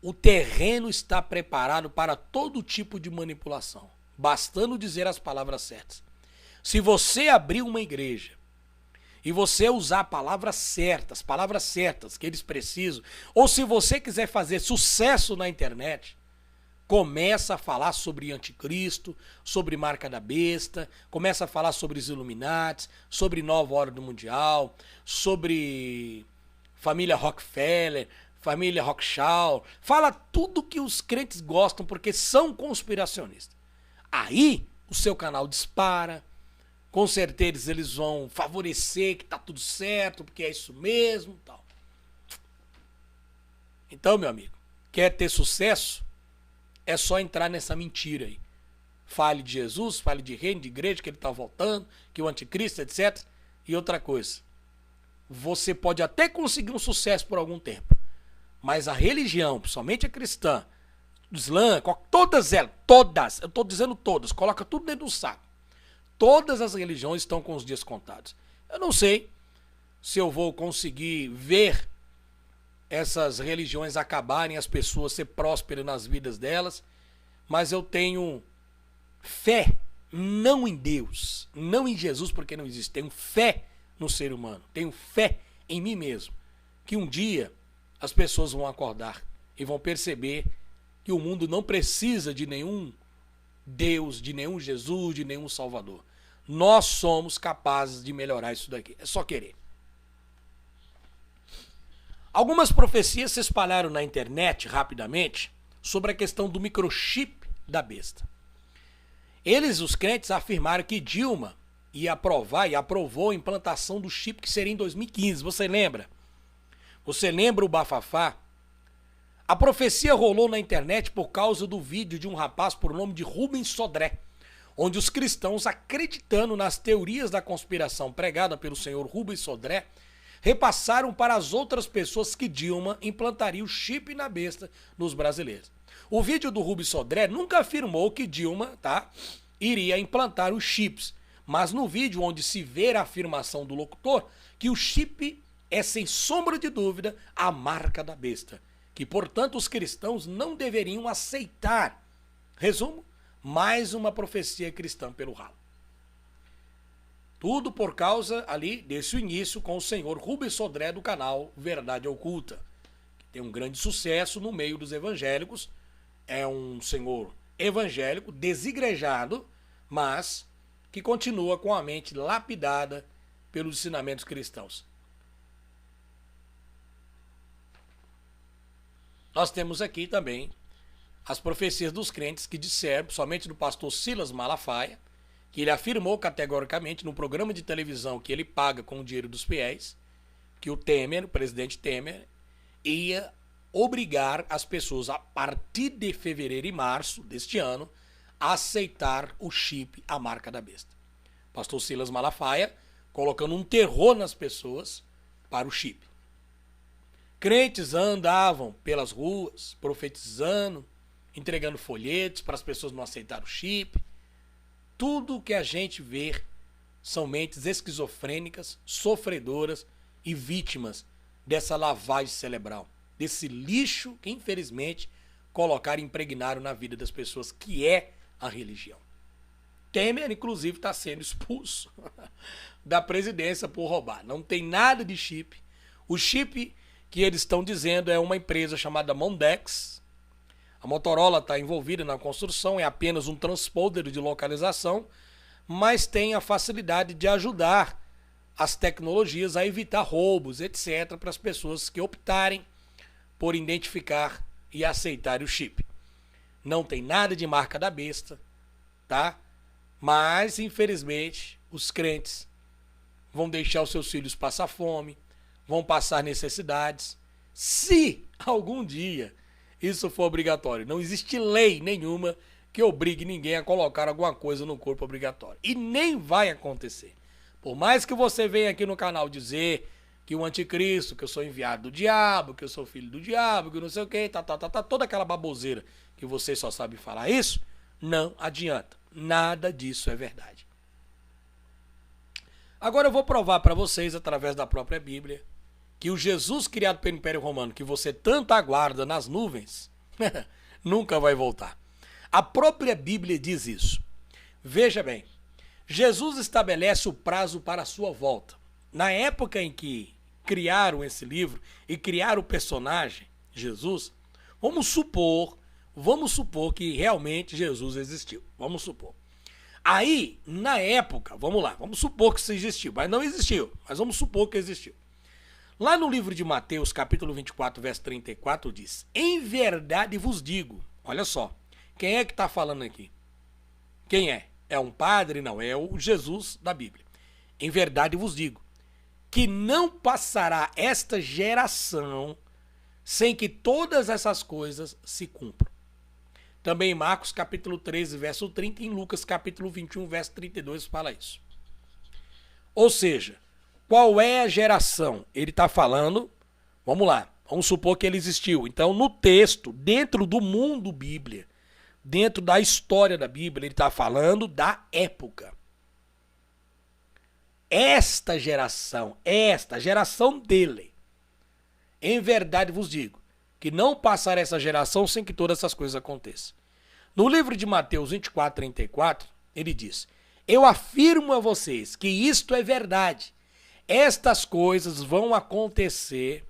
O terreno está preparado para todo tipo de manipulação, bastando dizer as palavras certas. Se você abrir uma igreja e você usar palavras certas que eles precisam, ou se você quiser fazer sucesso na internet, começa a falar sobre anticristo, sobre marca da besta, começa a falar sobre os Illuminati, sobre nova ordem mundial, sobre família Rockefeller, família Rothschild, fala tudo que os crentes gostam porque são conspiracionistas. Aí o seu canal dispara, com certeza eles vão favorecer que tá tudo certo, porque é isso mesmo, tal. Então, meu amigo, quer ter sucesso? É só entrar nessa mentira aí. Fale de Jesus, fale de reino, de igreja, que ele está voltando, que o anticristo, etc. E outra coisa, você pode até conseguir um sucesso por algum tempo, mas a religião, principalmente a cristã, o Islã, todas elas, todas, eu estou dizendo todas, coloca tudo dentro do saco. Todas as religiões estão com os dias contados. Eu não sei se eu vou conseguir ver essas religiões acabarem, as pessoas ser prósperas nas vidas delas, mas eu tenho fé, não em Deus, não em Jesus, porque não existe. Tenho fé no ser humano, tenho fé em mim mesmo, que um dia as pessoas vão acordar e vão perceber que o mundo não precisa de nenhum Deus, de nenhum Jesus, de nenhum Salvador. Nós somos capazes de melhorar isso daqui. É só querer. Algumas profecias se espalharam na internet rapidamente sobre a questão do microchip da besta. Eles, os crentes, afirmaram que Dilma ia aprovar e aprovou a implantação do chip que seria em 2015. Você lembra? Você lembra o bafafá? A profecia rolou na internet por causa do vídeo de um rapaz por nome de Rubens Sodré, onde os cristãos, acreditando nas teorias da conspiração pregada pelo senhor Rubens Sodré, repassaram para as outras pessoas que Dilma implantaria o chip na besta nos brasileiros. O vídeo do Rubens Sodré nunca afirmou que Dilma, iria implantar os chips, mas no vídeo onde se vê a afirmação do locutor que o chip é, sem sombra de dúvida, a marca da besta, que, portanto, os cristãos não deveriam aceitar. Resumo, mais uma profecia cristã pelo ralo. Tudo por causa ali desse início com o senhor Rubens Sodré do canal Verdade Oculta, que tem um grande sucesso no meio dos evangélicos. É um senhor evangélico, desigrejado, mas que continua com a mente lapidada pelos ensinamentos cristãos. Nós temos aqui também as profecias dos crentes que disseram, somente do pastor Silas Malafaia, que ele afirmou categoricamente no programa de televisão que ele paga com o dinheiro dos fiéis, que o Temer, o presidente Temer, ia obrigar as pessoas, a partir de fevereiro e março deste ano, a aceitar o chip, a marca da besta. Pastor Silas Malafaia colocando um terror nas pessoas para o chip. Crentes andavam pelas ruas, profetizando, entregando folhetos para as pessoas não aceitarem o chip. Tudo que a gente vê são mentes esquizofrênicas, sofredoras e vítimas dessa lavagem cerebral, desse lixo que, infelizmente, colocaram e impregnaram na vida das pessoas, que é a religião. Temer, inclusive, está sendo expulso da presidência por roubar. Não tem nada de chip. O chip que eles estão dizendo é uma empresa chamada Mondex. A Motorola está envolvida na construção, é apenas um transponder de localização, mas tem a facilidade de ajudar as tecnologias a evitar roubos, etc., para as pessoas que optarem por identificar e aceitar o chip. Não tem nada de marca da besta, tá? Mas, infelizmente, os crentes vão deixar os seus filhos passar fome, vão passar necessidades, se algum dia isso for obrigatório. Não existe lei nenhuma que obrigue ninguém a colocar alguma coisa no corpo obrigatório. E nem vai acontecer. Por mais que você venha aqui no canal dizer que o anticristo, que eu sou enviado do diabo, que eu sou filho do diabo, que não sei o que, toda aquela baboseira que você só sabe falar isso, não adianta. Nada disso é verdade. Agora eu vou provar para vocês, através da própria Bíblia, que o Jesus criado pelo Império Romano, que você tanto aguarda nas nuvens, nunca vai voltar. A própria Bíblia diz isso. Veja bem, Jesus estabelece o prazo para a sua volta. Na época em que criaram esse livro e criaram o personagem, Jesus, vamos supor que realmente Jesus existiu. Vamos supor. Aí, na época, vamos lá, vamos supor que isso existiu, mas não existiu, mas vamos supor que existiu. Lá no livro de Mateus, capítulo 24, verso 34, diz: em verdade vos digo, olha só, quem é que está falando aqui? Quem é? É um padre? Não, é o Jesus da Bíblia. Em verdade vos digo, que não passará esta geração sem que todas essas coisas se cumpram. Também em Marcos capítulo 13, verso 30, e em Lucas capítulo 21, verso 32, fala isso. Ou seja, qual é a geração? Ele está falando, vamos lá, vamos supor que ele existiu. Então, no texto, dentro do mundo Bíblia, dentro da história da Bíblia, ele está falando da época. Esta geração dele, em verdade vos digo, que não passará essa geração sem que todas essas coisas aconteçam. No livro de Mateus 24, 34, ele diz: eu afirmo a vocês que isto é verdade. Estas coisas vão acontecer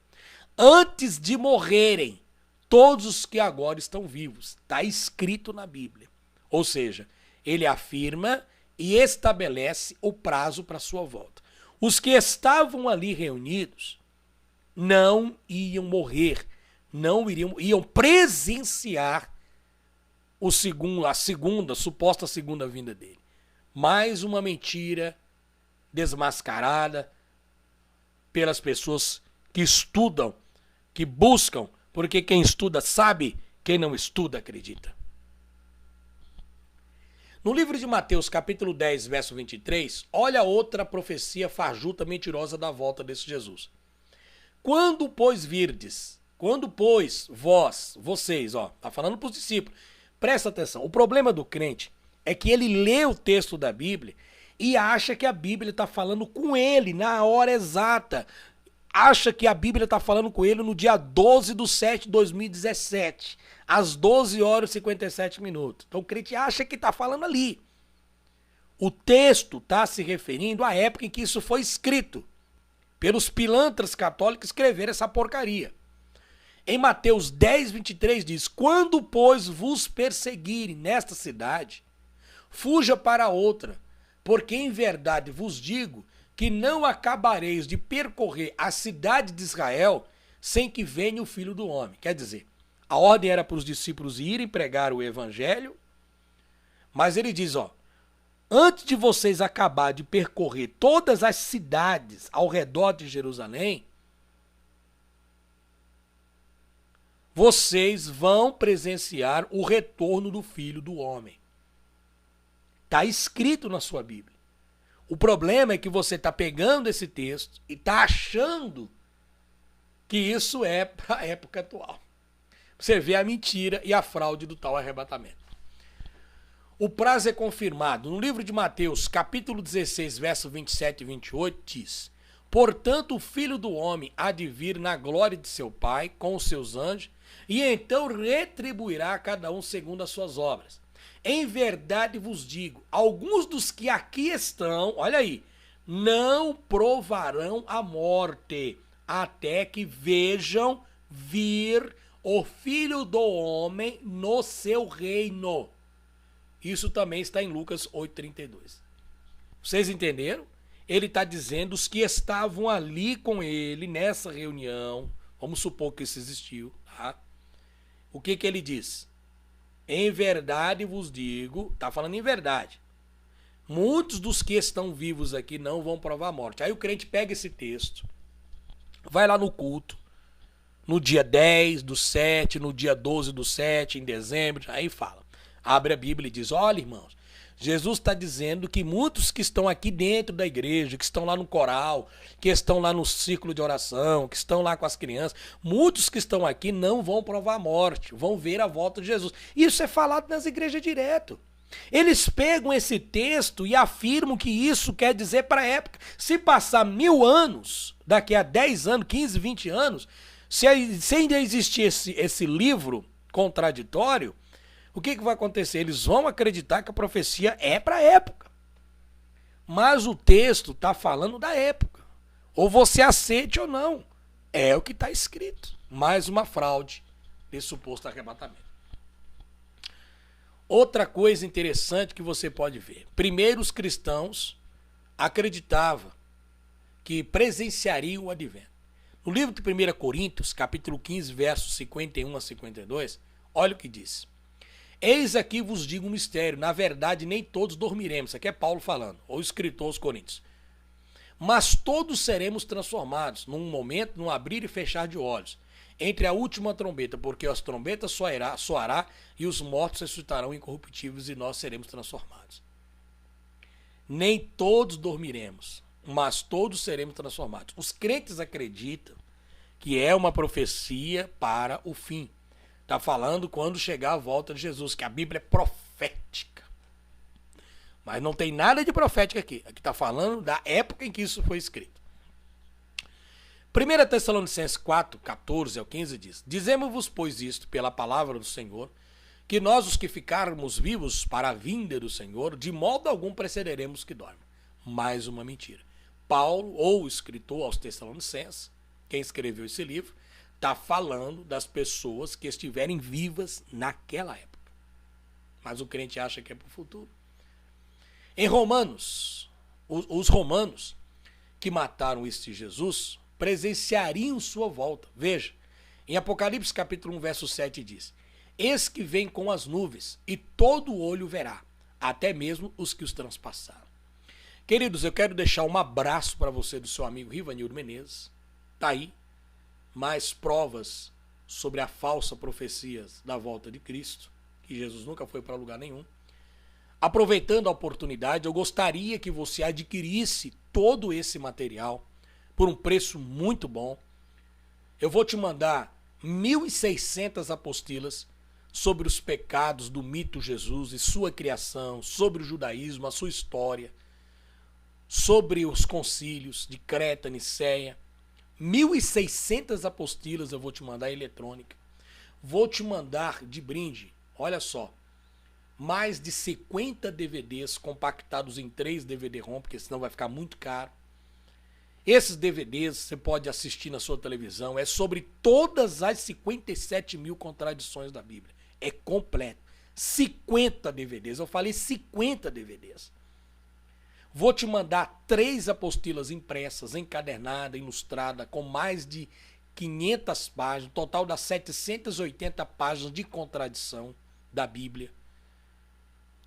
antes de morrerem todos os que agora estão vivos. Está escrito na Bíblia. Ou seja, ele afirma e estabelece o prazo para sua volta. Os que estavam ali reunidos não iam morrer, iam presenciar a suposta segunda vinda dele. Mais uma mentira desmascarada pelas pessoas que estudam, que buscam, porque quem estuda sabe, quem não estuda acredita. No livro de Mateus, capítulo 10, verso 23, olha outra profecia fajuta, mentirosa da volta desse Jesus. Quando, pois, vocês, tá falando para os discípulos, presta atenção, o problema do crente é que ele lê o texto da Bíblia e acha que a Bíblia está falando com ele na hora exata. Acha que a Bíblia está falando com ele no dia 12/7/2017, às 12 horas e 57 minutos. Então o crente acha que está falando ali. O texto está se referindo à época em que isso foi escrito. Pelos pilantras católicos escreveram essa porcaria. Em Mateus 10, 23 diz: quando, pois, vos perseguirem nesta cidade, fuja para outra, porque em verdade vos digo que não acabareis de percorrer a cidade de Israel sem que venha o Filho do Homem. Quer dizer, a ordem era para os discípulos irem pregar o evangelho, mas ele diz, antes de vocês acabar de percorrer todas as cidades ao redor de Jerusalém, vocês vão presenciar o retorno do Filho do Homem. Está escrito na sua Bíblia. O problema é que você está pegando esse texto e está achando que isso é para a época atual. Você vê a mentira e a fraude do tal arrebatamento. O prazo é confirmado. No livro de Mateus, capítulo 16, verso 27 e 28, diz: portanto, o Filho do Homem há de vir na glória de seu Pai com os seus anjos, e então retribuirá a cada um segundo as suas obras. Em verdade vos digo, alguns dos que aqui estão, olha aí, não provarão a morte, até que vejam vir o Filho do Homem no seu reino. Isso também está em Lucas 8,32. Vocês entenderam? Ele está dizendo os que estavam ali com ele nessa reunião, vamos supor que isso existiu, tá? O que ele diz? Em verdade vos digo, está falando em verdade, muitos dos que estão vivos aqui não vão provar a morte. Aí o crente pega esse texto, vai lá no culto, no dia 10/7, no dia 12/7, em dezembro, aí fala. Abre a Bíblia e diz, olha irmãos, Jesus está dizendo que muitos que estão aqui dentro da igreja, que estão lá no coral, que estão lá no círculo de oração, que estão lá com as crianças, muitos que estão aqui não vão provar a morte, vão ver a volta de Jesus. Isso é falado nas igrejas direto. Eles pegam esse texto e afirmam que isso quer dizer para a época. Se passar 1000 anos, daqui a 10 anos, 15, 20 anos, se ainda existir esse livro contraditório, o que vai acontecer? Eles vão acreditar que a profecia é para a época. Mas o texto está falando da época. Ou você aceite ou não. É o que está escrito. Mais uma fraude desse suposto arrebatamento. Outra coisa interessante que você pode ver. Primeiro, os cristãos acreditavam que presenciariam o advento. No livro de 1 Coríntios, capítulo 15, versos 51 a 52, olha o que diz. Eis aqui vos digo um mistério, na verdade nem todos dormiremos, isso aqui é Paulo falando, ou escritor aos Coríntios. Mas todos seremos transformados, num momento, num abrir e fechar de olhos, entre a última trombeta, porque as trombetas soará e os mortos ressuscitarão incorruptíveis e nós seremos transformados. Nem todos dormiremos, mas todos seremos transformados. Os crentes acreditam que é uma profecia para o fim. Está falando quando chegar a volta de Jesus, que a Bíblia é profética. Mas não tem nada de profética aqui. Aqui está falando da época em que isso foi escrito. 1 Tessalonicenses 4, 14 ao 15 diz, dizemos-vos, pois, isto pela palavra do Senhor, que nós os que ficarmos vivos para a vinda do Senhor, de modo algum precederemos que dormem. Mais uma mentira. Paulo, ou o escritor aos Tessalonicenses, quem escreveu esse livro, está falando das pessoas que estiverem vivas naquela época. Mas o crente acha que é para o futuro. Em Romanos, os romanos que mataram este Jesus presenciariam sua volta. Veja, em Apocalipse capítulo 1, verso 7 diz, eis que vem com as nuvens e todo olho verá, até mesmo os que os transpassaram. Queridos, eu quero deixar um abraço para você do seu amigo Rivanildo Menezes. Está aí. Mais provas sobre a falsa profecia da volta de Cristo, que Jesus nunca foi para lugar nenhum. Aproveitando a oportunidade, eu gostaria que você adquirisse todo esse material por um preço muito bom. Eu vou te mandar 1.600 apostilas sobre os pecados do mito Jesus e sua criação, sobre o judaísmo, a sua história, sobre os concílios de Creta, Niceia. 1.600 apostilas eu vou te mandar eletrônica. Vou te mandar de brinde, olha só, mais de 50 DVDs compactados em 3 DVD-ROM, porque senão vai ficar muito caro. Esses DVDs você pode assistir na sua televisão, é sobre todas as 57.000 contradições da Bíblia. É completo. 50 DVDs, eu falei 50 DVDs. Vou te mandar 3 apostilas impressas, encadernada, ilustrada, com mais de 500 páginas, total das 780 páginas de contradição da Bíblia.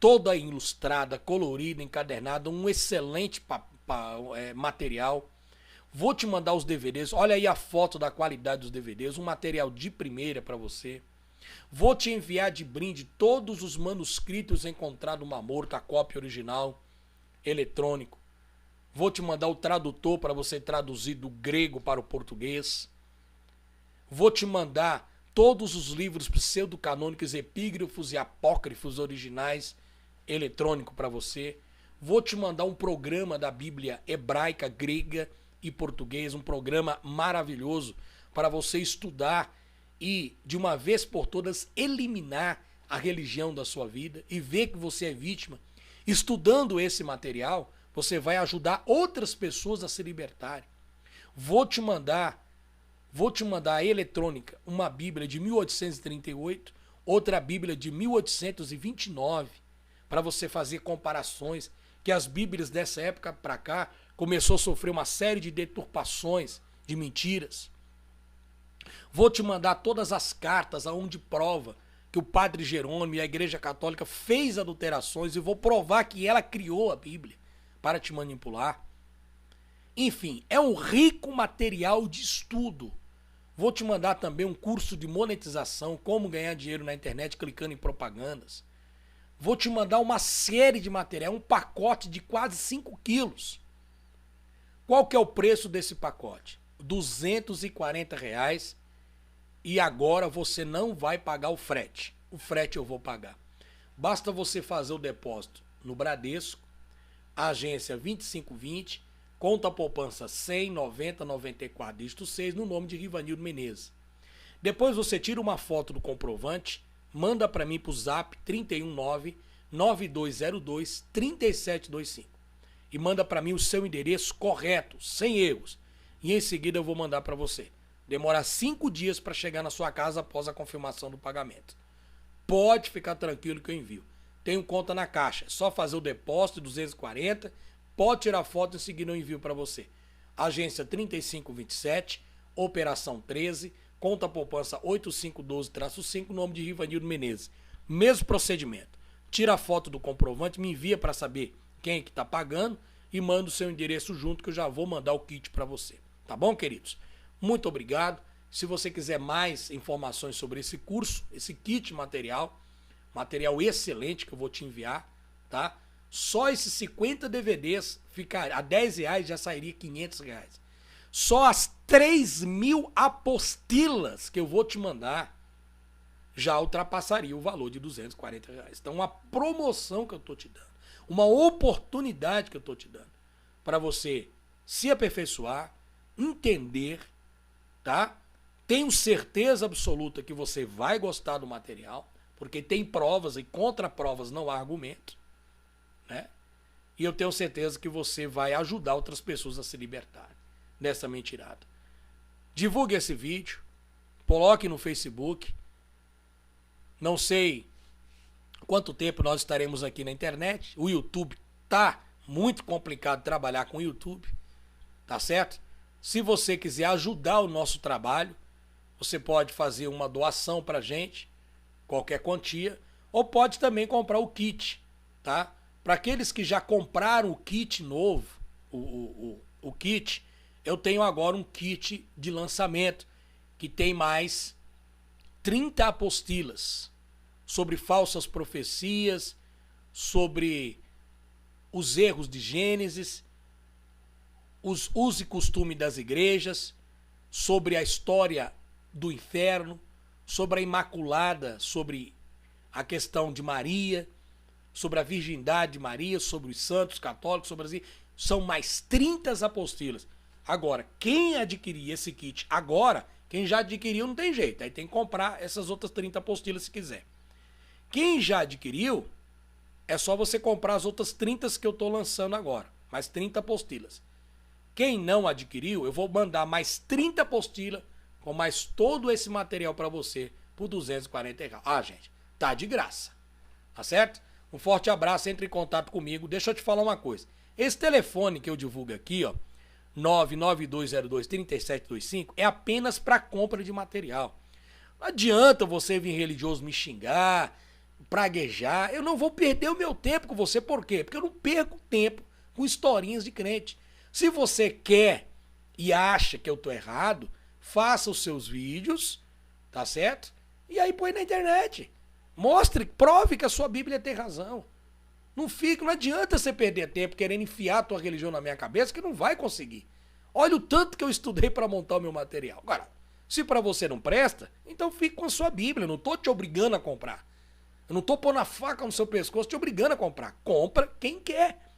Toda ilustrada, colorida, encadernada, um excelente material. Vou te mandar os DVDs, olha aí a foto da qualidade dos DVDs, um material de primeira para você. Vou te enviar de brinde todos os manuscritos encontrados no Mar Morto, a cópia original, eletrônico. Vou te mandar o tradutor para você traduzir do grego para o português. Vou te mandar todos os livros pseudo-canônicos, epígrafos e apócrifos originais, eletrônico para você. Vou te mandar um programa da Bíblia hebraica, grega e português, um programa maravilhoso para você estudar e, de uma vez por todas, eliminar a religião da sua vida e ver que você é vítima, estudando esse material, você vai ajudar outras pessoas a se libertarem. Vou te mandar a eletrônica, uma Bíblia de 1838, outra Bíblia de 1829, para você fazer comparações, que as Bíblias dessa época para cá começou a sofrer uma série de deturpações, de mentiras. Vou te mandar todas as cartas aonde prova que o Padre Jerônimo e a Igreja Católica fez adulterações e vou provar que ela criou a Bíblia para te manipular. Enfim, é um rico material de estudo. Vou te mandar também um curso de monetização, como ganhar dinheiro na internet clicando em propagandas. Vou te mandar uma série de material, um pacote de quase 5 quilos. Qual que é o preço desse pacote? R$240 e agora você não vai pagar o frete. O frete eu vou pagar. Basta você fazer o depósito no Bradesco, agência 2520, conta poupança 100 90 94 dígito 6 no nome de Rivanildo Menezes. Depois você tira uma foto do comprovante, manda para mim pro Zap 319-9202-3725 e manda para mim o seu endereço correto, sem erros. E em seguida eu vou mandar para você. Demora 5 dias para chegar na sua casa após a confirmação do pagamento. Pode ficar tranquilo que eu envio. Tenho conta na Caixa, é só fazer o depósito 240, pode tirar foto e em seguida eu envio para você. Agência 3527, operação 13, conta poupança 8512-5, nome de Rivanildo Menezes. Mesmo procedimento. Tira a foto do comprovante, me envia para saber quem é que está pagando e manda o seu endereço junto que eu já vou mandar o kit para você. Tá bom, queridos? Muito obrigado. Se você quiser mais informações sobre esse curso, esse kit material excelente que eu vou te enviar, tá? Só esses 50 DVDs ficar a R$10 já sairia R$500. Só as 3.000 apostilas que eu vou te mandar já ultrapassaria o valor de R$240. Então, uma promoção que eu tô te dando, uma oportunidade que eu tô te dando para você se aperfeiçoar, entender, tá? Tenho certeza absoluta que você vai gostar do material, porque tem provas e contra provas não há argumento, né? E eu tenho certeza que você vai ajudar outras pessoas a se libertarem dessa mentirada. Divulgue esse vídeo, coloque no Facebook. Não sei quanto tempo nós estaremos aqui na internet. O YouTube tá muito complicado trabalhar com o YouTube, tá certo? Se você quiser ajudar o nosso trabalho, você pode fazer uma doação pra gente, qualquer quantia, ou pode também comprar o kit, tá? Para aqueles que já compraram o kit novo, o kit, eu tenho agora um kit de lançamento que tem mais 30 apostilas sobre falsas profecias, sobre os erros de Gênesis, os usos e costumes das igrejas, sobre a história do inferno, sobre a Imaculada, sobre a questão de Maria, sobre a virgindade de Maria, sobre os santos católicos, sobre são mais 30 apostilas. Agora, quem adquirir esse kit agora, quem já adquiriu não tem jeito, aí tem que comprar essas outras 30 apostilas se quiser. Quem já adquiriu, é só você comprar as outras 30 que eu estou lançando agora, mais 30 apostilas. Quem não adquiriu, eu vou mandar mais 30 apostilas com mais todo esse material para você por R$240. Ah, gente, tá de graça. Tá certo? Um forte abraço, entre em contato comigo. Deixa eu te falar uma coisa. Esse telefone que eu divulgo aqui, ó, 99202-3725, é apenas para compra de material. Não adianta você vir religioso me xingar, praguejar. Eu não vou perder o meu tempo com você. Por quê? Porque eu não perco tempo com historinhas de crente. Se você quer e acha que eu tô errado, faça os seus vídeos, tá certo? E aí põe na internet. Mostre, prove que a sua Bíblia tem razão. Não adianta você perder tempo querendo enfiar a tua religião na minha cabeça, que não vai conseguir. Olha o tanto que eu estudei para montar o meu material. Agora, se para você não presta, então fique com a sua Bíblia. Eu não tô te obrigando a comprar. Eu não tô pondo a faca no seu pescoço te obrigando a comprar. Compra quem quer.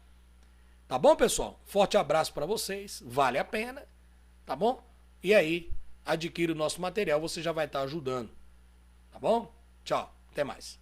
Tá bom, pessoal? Forte abraço para vocês. Vale a pena. Tá bom? E aí, adquire o nosso material, você já vai estar ajudando. Tá bom? Tchau. Até mais.